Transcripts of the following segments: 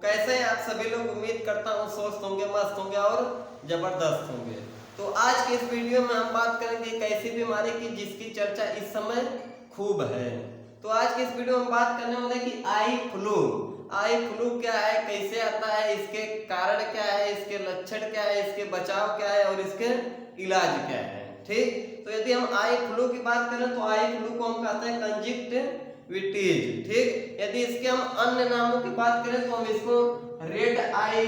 कैसे हैं आप सभी लोग। उम्मीद करता हूँ स्वस्थ होंगे, मस्त होंगे और जबरदस्त होंगे। तो आज के इस वीडियो में हम बात करेंगे एक ऐसी बीमारी की जिसकी चर्चा इस समय खूब है। तो आज के इस वीडियो में बात करने वाले कि आई फ्लू। आई फ्लू क्या है, कैसे आता है, इसके कारण क्या है, इसके लक्षण क्या है, इसके बचाव क्या है और इसके इलाज क्या है। ठीक, तो यदि हम आई फ्लू की बात करें तो आई फ्लू को हम कहते हैं कंजक्टिविटीज। ठीक, यदि इसके हम अन्य नामों की बात करें तो हम इसको रेड आई,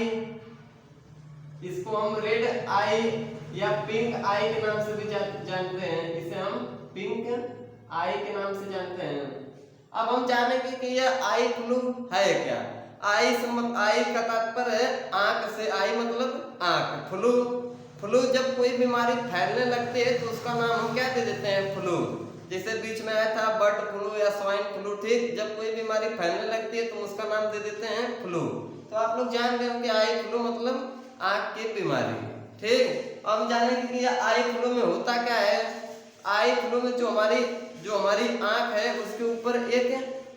इसको हम रेड आई या पिंक आई के नाम से भी जानते हैं। इसे हम पिंक आई के नाम से जानते हैं। अब हम जानेंगे कि यह आई फ्लू है क्या। आई का तात्पर्य है आंख से, आई मतलब आंख। फ्लू जब कोई बीमारी फैलने लगती है तो उसका नाम हम क्या दे देते हैं, फ्लू। जैसे बीच में आया था बर्ड फ्लू या स्वाइन फ्लू। ठीक, जब कोई बीमारी फैलने लगती है तो उसका नाम दे देते हैं फ्लू। तो आप लोग जान गए होंगे आई फ्लू मतलब आंख की बीमारी। ठीक, अब हम जानेंगे कि यह आई फ्लू में होता क्या है। आई फ्लू में जो हमारी आंख है उसके ऊपर एक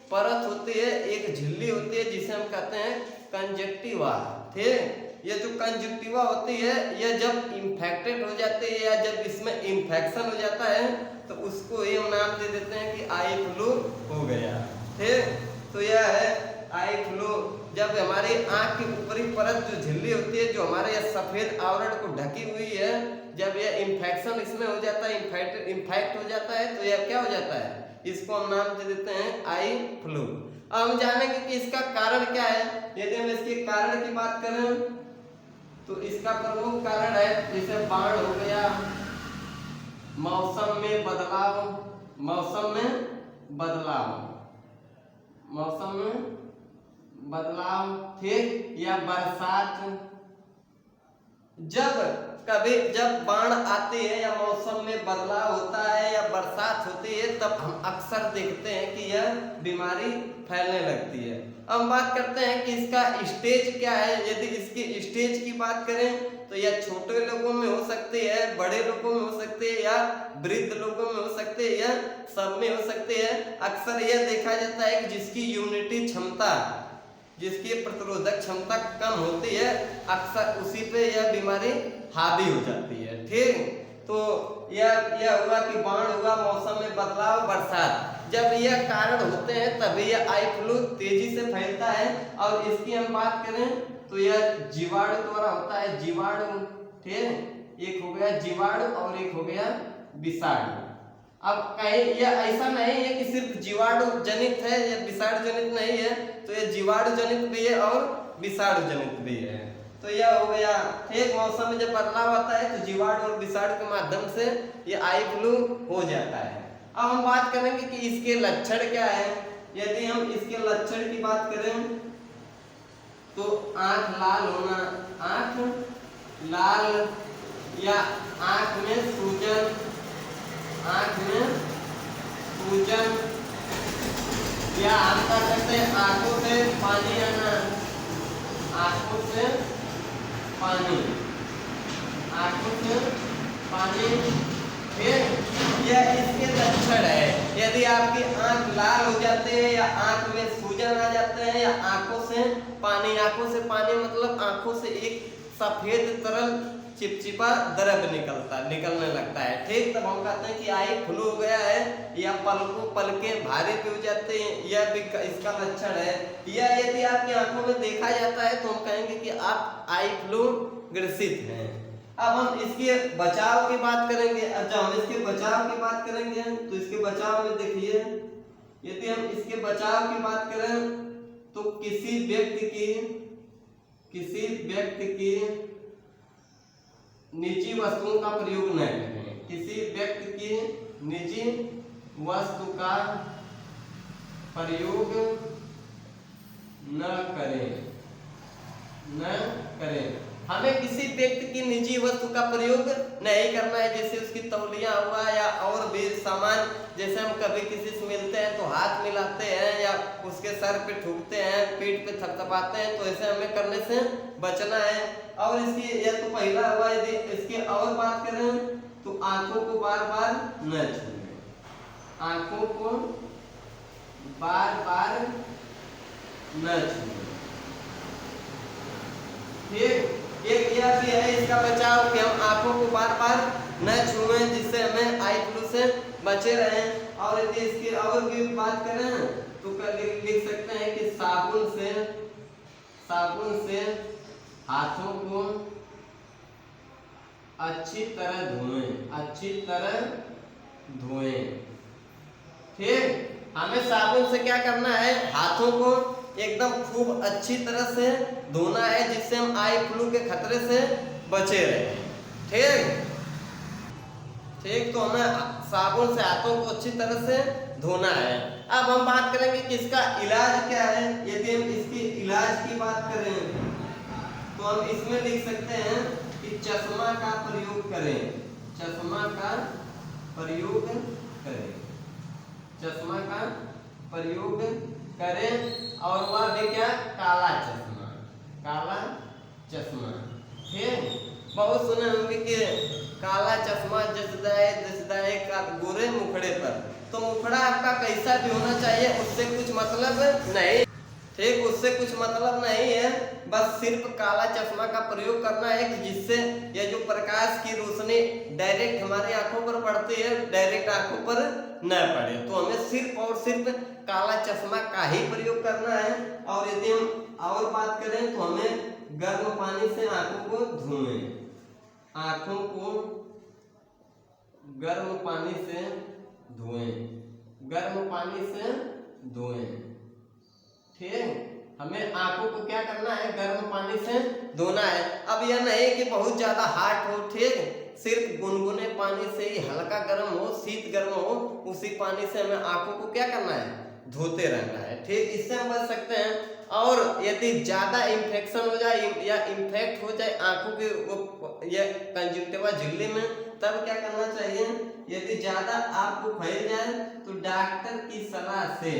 परत होती है, एक झिल्ली होती है जिसे हम कहते हैं कंजक्टिवा। ठीक, ये जो कंजक्टिवा होती है यह जब इंफेक्टेड हो जाती है या जब इसमें इंफेक्शन हो जाता है तो उसको ये हम नाम दे देते हैं कि आई फ्लू हो गया। ठीक, तो यह है आई फ्लू। जब हमारी आंख की ऊपरी परत जो झिल्ली होती है, जो हमारे यह सफेद आवरण को ढकी हुई है, जब यह इंफेक्शन इसमें हो जाता है, इन्फेक्ट हो जाता है तो यह क्या हो जाता है, इसको हम नाम दे देते हैं आई फ्लू। अब हम जानेंगे कि इसका कारण क्या है। यदि हम इसके कारण की बात करें तो इसका प्रमुख कारण है जैसे बाढ़ हो गया, मौसम में बदलाव, ठीक, या बरसात। जब बाढ़ आती है या मौसम में बदलाव होता है या बरसात होती है तब हम अक्सर देखते हैं कि यह बीमारी फैलने लगती है। अब हम बात करते हैं कि इसका स्टेज क्या है। यदि इसकी स्टेज की बात करें तो यह छोटे लोगों में हो सकती है, बड़े लोगों में हो सकती है या वृद्ध लोगों में हो सकती है या सब में हो सकती है। अक्सर यह देखा जाता है कि जिसकी इम्यूनिटी क्षमता, जिसकी प्रतिरोधक क्षमता कम होती है, अक्सर उसी पे यह बीमारी हावी हो जाती है। ठीक, तो यह हुआ कि बाढ़ हुआ, मौसम में बदलाव, बरसात। जब यह कारण होते हैं तभी यह आई फ्लू तेजी से फैलता है। और इसकी हम बात करें तो यह जीवाणु द्वारा होता है, जीवाणु। ठीक, एक हो गया जीवाणु और एक हो गया विषाणु। अब कहीं यह ऐसा नहीं है कि सिर्फ जीवाणु जनित है या विषाणु जनित नहीं है, तो यह जीवाणु जनित भी है और विषाणु जनित भी है। तो यह हो गया। ठीक, मौसम में जब बदलाव आता है तो जीवाणु और विषाणु के माध्यम से यह आई फ्लू हो जाता है। अब हम बात करेंगे कि इसके लक्षण क्या है। यदि हम इसके लक्षण की बात करें तो आंख लाल होना, आंख लाल या आंख में सूजन, या हम क्या करते हैं आंखों से पानी आना, आंखों से पानी। फिर यह इसके लक्षण है। यदि आपकी आंख लाल हो जाते हैं या आंख में सूजन आ जाते हैं या आंखों से पानी मतलब आंखों से एक सफेद तरल चिपचिपा द्रव निकलने लगता है। ठीक, तब हम कहते हैं कि आई फ्लू हो गया है। या पलकें भारी भी हो जाते हैं, यह भी इसका लक्षण है। या यदि आपकी आंखों में देखा जाता है तो हम कहेंगे कि आप आई फ्लू ग्रसित हैं। अब हम इसके बचाव की बात करेंगे। जब हम इसके बचाव की बात करेंगे तो इसके बचाव में देखिए, यदि हम इसके बचाव की बात करें तो किसी व्यक्ति की निजी वस्तुओं का प्रयोग न करें। किसी व्यक्ति की निजी वस्तु का प्रयोग न करें। हमें किसी व्यक्ति की निजी वस्तु का प्रयोग नहीं करना है। जैसे उसकी तौलिया हुआ या और भी सामान, जैसे हम कभी किसी से मिलते हैं तो हाथ मिलाते हैं या उसके सर पे ठूकते हैं, पीठ पे थपथपाते हैं, तो ऐसे हमें करने से बचना है। और इसकी यह तो पहला हुआ। यदि इसकी और बात करें तो आंखों को बार बार न छूएं, आंखों को बार बार न छूएं। ठीक। एक यह भी है इसका बचाव कि हम आंखों को बार बार न छुएं, जिससे हमें आई फ्लू से बचे रहें। और यदि इसकी और भी बात करें तो लिख सकते हैं कि साबुन से हाथों को अच्छी तरह धोएं। ठीक, हमें साबुन से क्या करना है, हाथों को एकदम खूब अच्छी तरह से धोना है, जिससे हम आई फ्लू के खतरे से बचे रहें। ठीक, तो हमें साबुन से हाथों को अच्छी तरह से धोना है। अब हम बात करेंगे कि इसका इलाज क्या है। यदि हम इसकी इलाज की बात करें तो हम इसमें लिख सकते हैं कि चश्मा का प्रयोग करें। चश्मा का प्रयोग करें और वह भी क्या, काला चश्मा। ठीक, बहुत सुने होंगे कि काला चश्मा जसदाए का गोरे मुखड़े पर। तो मुखड़ा आपका कैसा भी होना चाहिए, उससे कुछ मतलब नहीं। ठीक, उससे कुछ मतलब नहीं है, बस सिर्फ काला चश्मा का प्रयोग करना है कि जिससे यह जो प्रकाश की रोशनी डायरेक्ट हमारी आंखों पर पड़ती है, डायरेक्ट आंखों पर न पड़े। तो हमें सिर्फ और सिर्फ काला चश्मा का ही प्रयोग करना है। और यदि हम और बात करें तो हमें गर्म पानी से आंखों को धोएं। आंखों को गर्म पानी से धोएं। ठीक, हमें आंखों को क्या करना है, गर्म पानी से धोना है। अब यह नहीं कि बहुत ज्यादा हार्ड हो, ठीक, सिर्फ गुनगुने पानी से ही, हल्का गर्म हो, शीत गर्म हो, उसी पानी से हमें आंखों को क्या करना है, धोते रहना है। ठीक, इससे हम बच सकते हैं। और यदि ज्यादा इंफेक्शन हो जाए या इंफेक्ट हो जाए आंखों के या कंजक्टिवा झिल्ली में, तब क्या करना चाहिए, यदि ज्यादा आपको फैल जाए तो डॉक्टर की सलाह से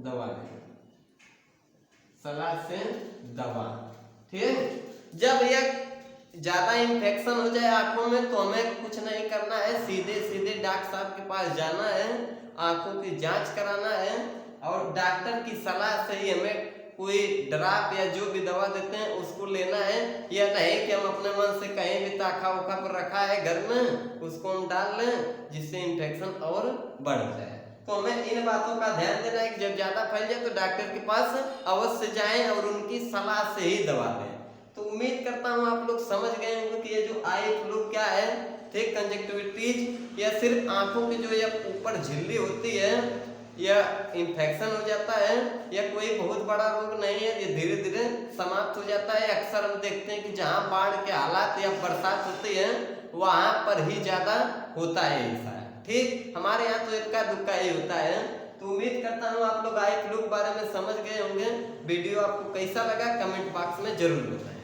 दवा लेना। ठीक, जब यह ज्यादा इंफेक्शन हो जाए आंखों में तो हमें कुछ नहीं करना है, सीधे डॉक्टर साहब के पास जाना है, आंखों की जांच कराना है और डॉक्टर की सलाह से ही हमें कोई ड्रॉप या जो भी दवा देते हैं उसको लेना है। यह नहीं कि हम अपने मन से कहीं भी ताखा उखा पर रखा है घर में, उसको हम डाल लें जिससे इंफेक्शन और बढ़ जाए। तो हमें इन बातों का ध्यान देना है कि जब ज्यादा फैल जाए तो डॉक्टर के पास अवश्य जाएं और उनकी सलाह से ही दवा लें। तो उम्मीद करता हूँ आप लोग समझ गए होंगे कि ये जो आई फ्लू क्या है। ठीक, कंजक्टिविटीज या सिर्फ आंखों की जो ये ऊपर झिल्ली होती है, यह इंफेक्शन हो जाता है, यह कोई बहुत बड़ा रोग नहीं है, ये धीरे धीरे समाप्त हो जाता है। अक्सर हम देखते हैं कि जहाँ बाढ़ के हालात या बरसात होती है वहां पर ही ज्यादा होता है ऐसा। ठीक, हमारे यहाँ तो इक्का दुक्का ही होता है। तो उम्मीद करता हूँ आप लोग आई फ्लू के बारे में समझ गए होंगे। वीडियो आपको कैसा लगा कमेंट बॉक्स में जरूर बताएं।